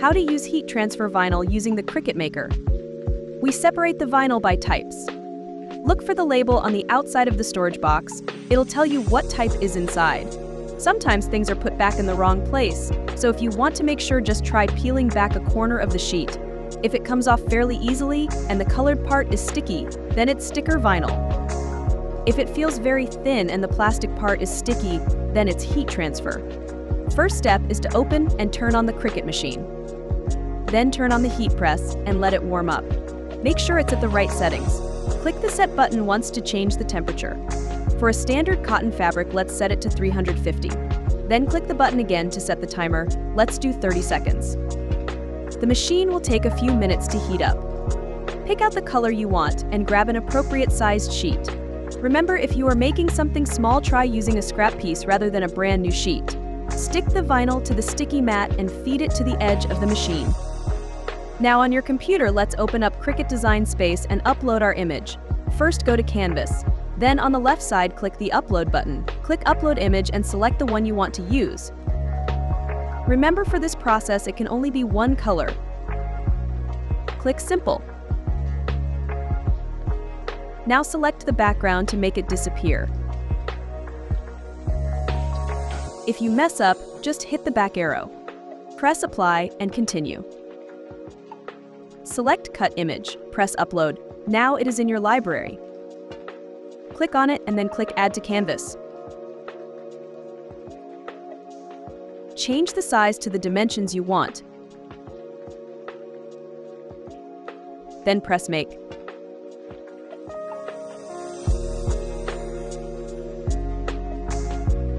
How to use heat transfer vinyl using the Cricut Maker. We separate the vinyl by types. Look for the label on the outside of the storage box. It'll tell you what type is inside. Sometimes things are put back in the wrong place, so if you want to make sure, just try peeling back a corner of the sheet. If it comes off fairly easily and the colored part is sticky, then it's sticker vinyl. If it feels very thin and the plastic part is sticky, then it's heat transfer. First step is to open and turn on the Cricut machine. Then turn on the heat press and let it warm up. Make sure it's at the right settings. Click the set button once to change the temperature. For a standard cotton fabric, let's set it to 350. Then click the button again to set the timer. Let's do 30 seconds. The machine will take a few minutes to heat up. Pick out the color you want and grab an appropriate sized sheet. Remember, if you are making something small, try using a scrap piece rather than a brand new sheet. Stick the vinyl to the sticky mat and feed it to the edge of the machine. Now on your computer, let's open up Cricut Design Space and upload our image. First, go to Canvas. Then on the left side, click the Upload button. Click Upload Image and select the one you want to use. Remember, for this process, it can only be one color. Click Simple. Now select the background to make it disappear. If you mess up, just hit the back arrow. Press Apply and continue. Select Cut Image, press Upload. Now it is in your library. Click on it and then click Add to Canvas. Change the size to the dimensions you want. Then press Make.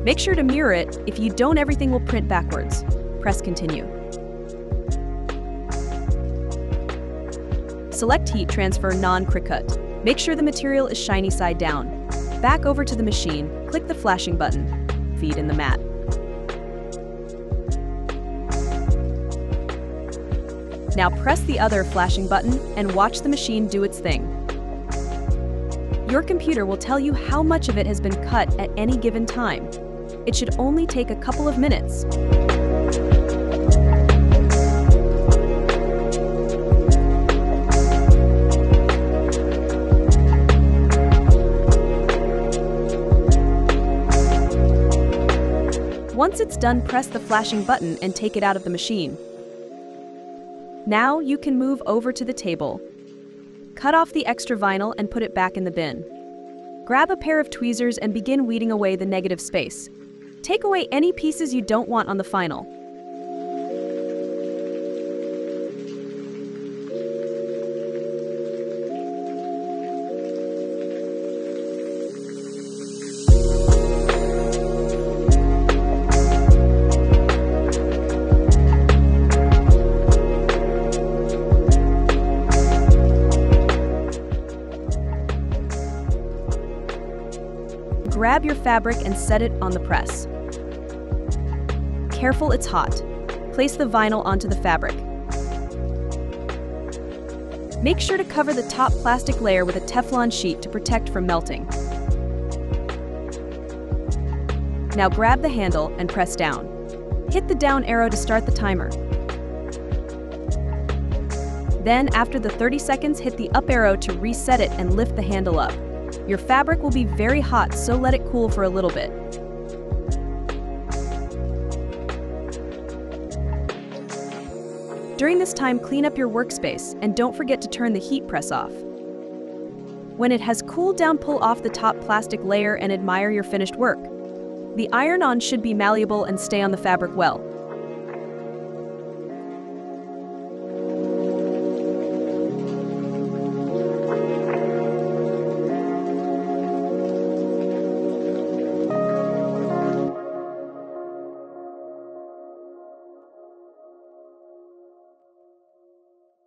Make sure to mirror it. If you don't, everything will print backwards. Press Continue. Select Heat Transfer Non-Cricut. Make sure the material is shiny side down. Back over to the machine, click the flashing button. Feed in the mat. Now press the other flashing button and watch the machine do its thing. Your computer will tell you how much of it has been cut at any given time. It should only take a couple of minutes. Once it's done, press the flashing button and take it out of the machine. Now you can move over to the table. Cut off the extra vinyl and put it back in the bin. Grab a pair of tweezers and begin weeding away the negative space. Take away any pieces you don't want on the final. Grab your fabric and set it on the press. Careful, it's hot. Place the vinyl onto the fabric. Make sure to cover the top plastic layer with a Teflon sheet to protect from melting. Now grab the handle and press down. Hit the down arrow to start the timer. Then, after the 30 seconds, hit the up arrow to reset it and lift the handle up. Your fabric will be very hot, so let it cool for a little bit. During this time, clean up your workspace and don't forget to turn the heat press off. When it has cooled down, pull off the top plastic layer and admire your finished work. The iron-on should be malleable and stay on the fabric well.